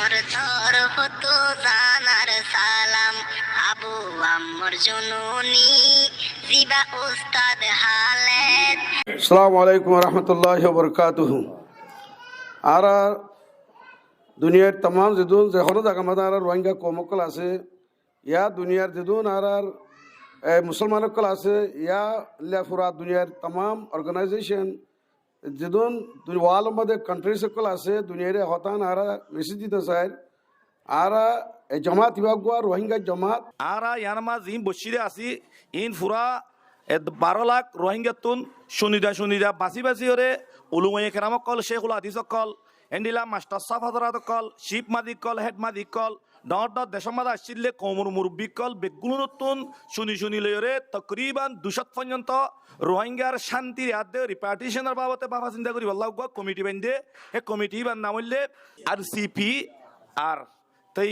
মোর তরফ তো জানার সালাম, আবু আম্মর জননী জিবা উস্তাদ হালেদ। আসসালামু আলাইকুম রহমতুল্লাহি ওয়া বারাকাতুহু। আর দুনিয়ার तमाम যেদুন যেখনো জায়গা মাঝে আর রোহিঙ্গা কমকল আছে, ইয়া দুনিয়ার যেদুন আর মুসলমানকল আছে, ইয়া পুরা দুনিয়ার तमाम অর্গানাইজেশন যেদুন ওয়ার্ল্ড মধ্যে কান্ট্রি সকল আছে দুনিয়ারে হতান আর মেসেজ দিতে চায় আর জমাত বিভাগ রোহিঙ্গা জমাত আর ইয়ানমা জিম বসিরে আছি ইন ফুরা 12 লাখ রোহিঙ্গা তুন শুনিদা বাসি হরে উলুময়ে কেরামক কল শেখুল হাদিস কল এন্ডিলা মাস্টার সাফ হাজারাত কল শিপ মাদিক কল হেড মাদিক কল ডট দেশম মাদা আসলে কমর মুরব্বী কল বেগুলো নতুন শুনি লয়রে তকরিবান 200 পর্যন্ত রোহিঙ্গার শান্তির আদে রিপার্টিশনের বাবতে বাবা চিন্তা করি আল্লাহ কমিটি বান্ধে হে কমিটি বান নাম হইলে আর সিপি আর তাই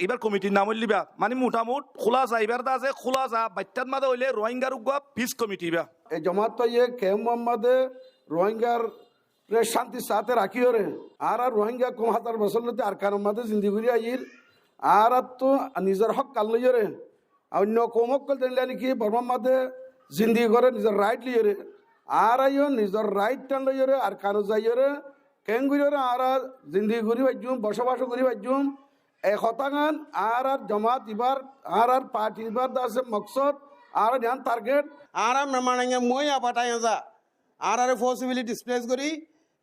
এবার কমিটির নাম লিবা মানে মোটামুট খোলা যা এবার দা আছে খোলা যা বাচ্চার মাঝে হইলে রোহিঙ্গার উগা পিস কমিটি বা এই জমাত তো ইয়ে কে মোহাম্মদ রোহিঙ্গার শান্তি সাথে রাখি ওরে আর রোহিঙ্গা কম হাজার বছর লতে আর কারণ মাঝে জিন্দিগি আইর আর তো নিজের হক কাল লইরে অন্য কমক কল দিলে নাকি বর্মার মাঝে জিন্দিগি করে নিজের রাইট লিয়ে আর আইও নিজের রাইট টান লইরে আর কারো যাইরে কেন গুড়ে আর জিন্দিগি ঘুরি বাজুম বসবাস করি বাজুম এই হতাগান আর জমাত এবার আর পার্টি এবার আছে মকসদ আর ধ্যান টার্গেট আর মেমানাঙ্গে মই আপাটাই যা আর ফোর্সিবিলি ডিসপ্লেস করি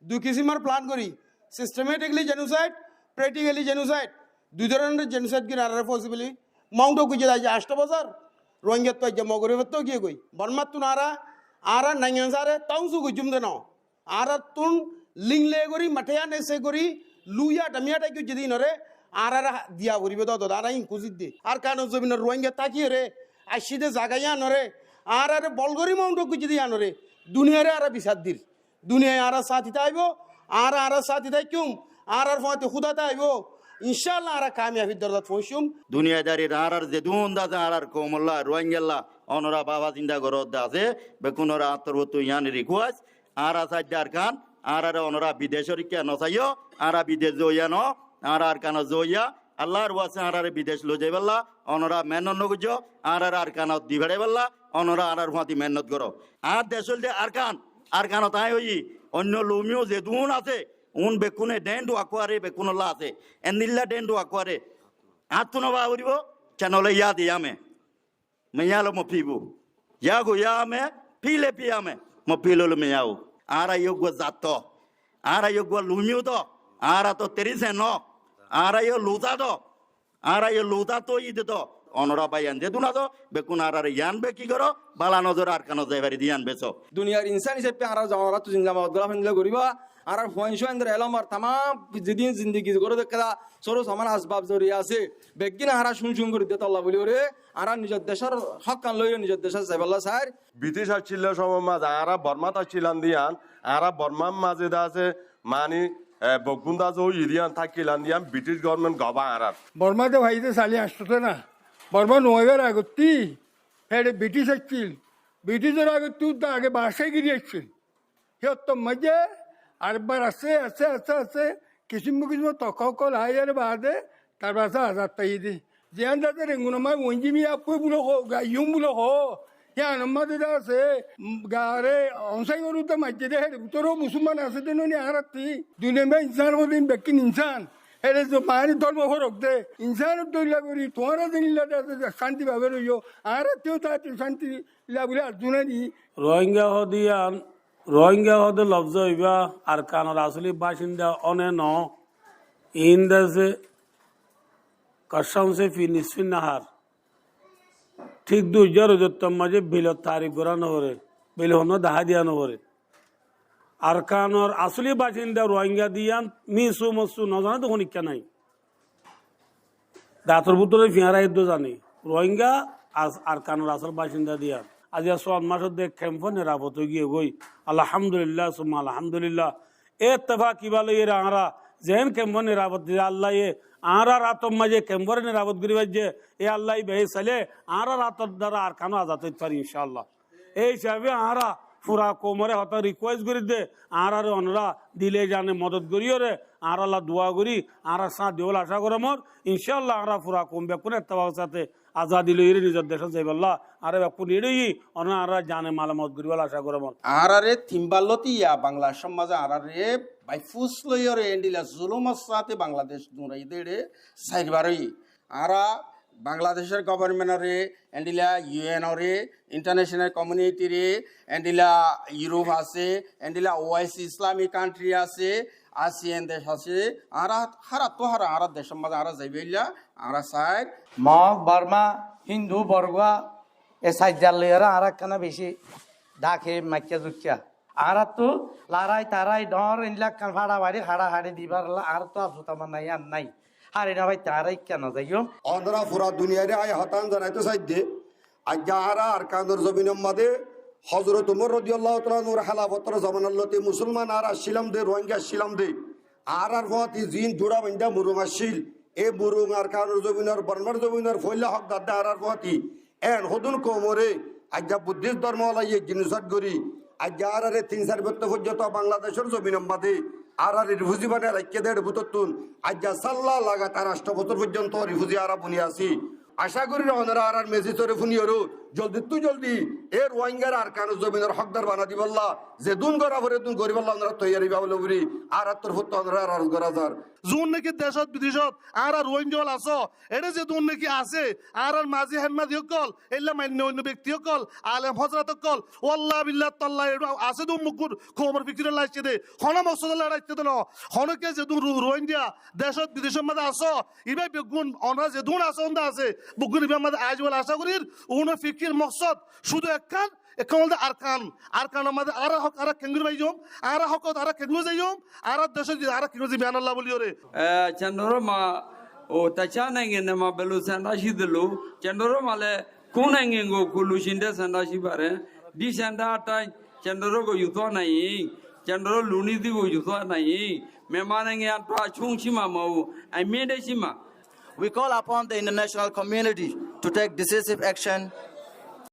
দুই কিসিমার প্ল্যান করি সিস্টেমেটিকলি জেনোসাইড প্র্যাকটিক্যালি জেনোসাইড দুই ধরনের জেনোসাইড কিনা আর ফোর্সিবিলি মাউন্ট গুজে যায় 8 বছর রোহিঙ্গা তো যে মগরে তো গিয়ে গই বর্মাত তুন আর নাঙ্গা সারে তাউসু গুজুম দেন আর তুন লিংলে করি মাঠেয়া নেসে করি লুইয়া ডামিয়াটাই কি যদি নরে আর দিয়া করিবে তো আর কুজিত দি আর কারণ জমিনের রোহিঙ্গা তাকিয়ে রে আসিদে জাগাইয়া নরে আর বলগরি মাউন্ট গুজি আনরে দুনিয়ারে আর বিচার দির দুনিয়ায় আর সাথিতে আইব আর সাথিতে কিউম আর ফতে খুদাতে আইব ইনশাআল্লাহ আর কামিয়াবি দরজাত পৌঁছুম দুনিয়াদারি আর যে দুন দাদা আর কোমল্লা রোহিঙ্গা অনরা বাবা চিন্তা করত আছে বেকুনরা আত্মরত ইয়ান রিকোয়াস আর সাজ্জার খান আর অনরা বিদেশের কে নসাইও আর বিদেশ জইয়ানো আর কানা জইয়া আল্লাহর ওয়াসে আর বিদেশ লো যাইবাল্লা অনরা মেহনত নগুজ আর কানা দিবাড়ে বাল্লা অনরা আর ফাতি মেহনত করো আর দেশল দে আর কানা তাই হই অন্য লোমিও যে দুন আছে উন বেকুনে ডেন্ডু আকোয়ারে বেকুনল্লা আছে এনিল্লা ডেন্ডু আকোয়ারে আতুনো বাউরিব চ্যানেলে ইয়াদ ইয়ামে মেয়ালো মফিবু ইয়াগো ইয়ামে পিলে পিয়ামে মফিলো মেয়াও আর আয়োগ জাত আর আয়োগ লুমিও তো আর তো তেরিসে ন আর আয়ো লুতা তো আর আয়ো লুতা তো ই দিত অনরা পাই আনতে দুনা তো বেকুন আর ইয়ান বে কি করো বালা নজর আর কানো যাইবারি দিয়ান বেছো দুনিয়ার ইনসান হিসেবে আর যাওয়ারা তো জিন্দাবাদ গোলাপ হিন্দা করিবা আর ফয়সেন্দ্র এলমার তামাম যেদিন জিন্দগি করে দেখা সরো সমান আসবাব জড়িয়ে আছে বেগিন আর শুন করে দিতে আল্লাহ বলি ওরে আর নিজের দেশের হক কান লইরে নিজের দেশের যাইবাল্লা স্যার ব্রিটিশ আসছিল সময় মাঝে আর বর্মাত আসছিলাম দিয়ান আর বর্মার মাঝে আছে মানে বগুন্দা যে ইরিয়ান থাকিলাম দিয়ান ব্রিটিশ গভর্নমেন্ট গবা আর বর্মাতে ভাইতে চালি আসতো না বর্মা নয়বার আগতি হেডে ব্রিটিশ আসছিল ব্রিটিশের আগে তুই তো আগে বাসায় গিয়ে আসছিল সিহঁত মজে আরেকবার আছে কিসিম তকল হাইয়ার বাদে তার বাসা হাজার তাই দি জিয়ান দাতে রেঙ্গুন আমার মঞ্জিমি আপু বলো হো গাইম বলো হো হ্যাঁ নম্বর দিদা আছে গারে অংশাই গরু তো মাঝে দে তোরও মুসলমান আছে দেন হারাতি দুনিয়া মে ইনসান হদিন বেকিন ইনসান হেরে মায়ের ধর্ম ফরক দে ইনসান দইলা করি তোমারা দিন শান্তি ভাবে রইও আর তেও তার শান্তি লা বলে আর্জুনা দি রোহিঙ্গা হদে লফজ হইবা আর কানার আসলি বাসিন্দা অনে ন ইন্দাসে কসমসে ফি নিসফিন নাহার ঠিক 2000 মাঝে বিলত তারিখ করা নহরে বিল হন দাহা দিয়া নহরে আর কানর আসলি বাসিন্দা রোহিঙ্গা দিয়ান মিসু মসু নজানা তো হনিকা নাই দাঁতর ভিতরে ফিয়ারা ইদ্দ জানি রোহিঙ্গা আর কানর আসল বাসিন্দা দিয়ান আজ 6 মাসের দেখ ক্যাম্প নিরাপদ গিয়ে গই আলহামদুলিল্লাহ সুম্মা আলহামদুলিল্লাহ এতফাক কিবালে এরা আরা যেন ক্যাম্প নিরাপদ দিয়ে আল্লাহ এ আরা রাতম মাঝে ক্যাম্পর নিরাপদ করি বাজে এ আল্লাহ বেহে সালে আরা রাতর দ্বারা আর কানো আজাদ হইতে পারি ইনশাআল্লাহ এই হিসাবে আরা পুরা কোমরে হত রিকোয়েস্ট করি দে আর অনরা দিলে জানে মদত করিও রে আর আল্লাহ দোয়া করি আর সাঁ দেওয়াল আশা করে মর ইনশাল্লাহ আমরা পুরা কম বেকুন একটা সাথে আজাদি লইরে নিজের দেশে যাইবাল্লাহ আরে বেকুন এড়েই অনা আর জানে মালামত করিবাল আশা করে মর আরারে থিম্বালতি ইয়া বাংলা সমাজে আরারে বাইফুস লইরে এন্ডিলা জুলুমার সাথে বাংলাদেশ দুরাই দেড়ে সাইবারই আরা বাংলাদেশের গভর্নমেন্টরে এন্ডিলা ইউএনরে ইন্টারন্যাশনাল কমিউনিটি রে এন্ডিলা ইউরোপ আছে এন্ডিলা ওআইসি ইসলামিক কান্ট্রি আছে আসিয়ান দেশ আছে আরা হারা তো হারা আরা দেশের মাঝে আরা যাইবেইলা আরা সাইড মগ বর্মা হিন্দু বর্গা এ সাইজার লইয়ারা আর একখানা বেশি ডাকে মাইকা জুকিয়া আর তো লারাই তারাই ডর ইনলাক কান ভাড়া বাড়ি হাড়া হাড়ি দিবার আর তো আফসুত আমার নাই আর নাই হারে না ভাই তারাই কেন যাইও অন্ধ্রা পুরা দুনিয়ারে আয় হতান জানাইতে চাইতে আজ্ঞা আরা আর কান্দর জমিনের মাঝে হজরত উমর রাদিয়াল্লাহু তাআলা নূর হালাফতর জামানাল্লতে মুসলমান আর আসছিলাম দে রোহিঙ্গা আসছিলাম দে আর ফতি জিন জোড়া বান্ধা মুরুং আসছিল এ মুরুং আর কান্দর জমিনের বর্মার জমিনের ফইলা হক দাদা আর ফতি এন হদুন কোমরে আজ্ঞা বুদ্ধিস্ট ধর্ম আলাইয়ে জিনিসত গরি আজ্ঞা আর 3-4 বছর পর্যন্ত বাংলাদেশের জমিনের মাঝে আর রিফুজি বানে রাখিয়ে দেড় বুততুন আজ্ঞা সাল্লা লাগাতার 8 বছর পর্যন্ত রিফুজি আরা বুনি আসি আশা করি ওনারা আর মেসেজরে ফুনিয়রো জলদি এ রোহিঙ্গার আর কানো জমিনের হকদার বানা দিবল্লা যে দুন গরা ভরে দুন গরিবাল্লা ওনারা তৈরি বাবলে বুড়ি আর তোর ফুট ওনারা আর গরা যার জুন নাকি দেশত বিদেশত আর রোহিঙ্গল আছো এটা যে দুন নাকি আছে আর মাঝি হেনমাদি সকল এলা মান্য অন্য ব্যক্তি সকল আলেম হজরত সকল ওয়াল্লাহ বিল্লাহ তাল্লাহ আছে দুন মুকুর খবর বিক্রি লাইছে দে হন মকসদ লড়াইতে দেন হনকে যে দুন রোহিঙ্গা দেশত বিদেশের মধ্যে আছো ইবে বেগুন ওনারা যে দুন আছে ওন্দা আছে বুগুন ইবে মধ্যে আজ বলে আশা করি উন ফিকির মকসদ শুধু একখান এখানে আরকান আমাদের আরা হক আরা কেঙ্গুর বাইজম আরা হক আরা কেঙ্গুর যাইম আরা দেশ আরা কেঙ্গুর যাই বিয়ান আল্লাহ বলিও রে চন্দ্র মা ও তাচা নাঙ্গে মা বেলু সান্দাশি দিলু চন্দ্র মালে কোন নাঙ্গে গো কুলু সিন্দে সান্দাশি পারে দি সান্দা টাই চন্দ্র গো ইউতো নাই চন্দ্র লুনি দি গো ইউতো নাই মেমা নাঙ্গে আটা ছুংছি মা মাউ আই মেডে সিমা We call upon the international community to take decisive action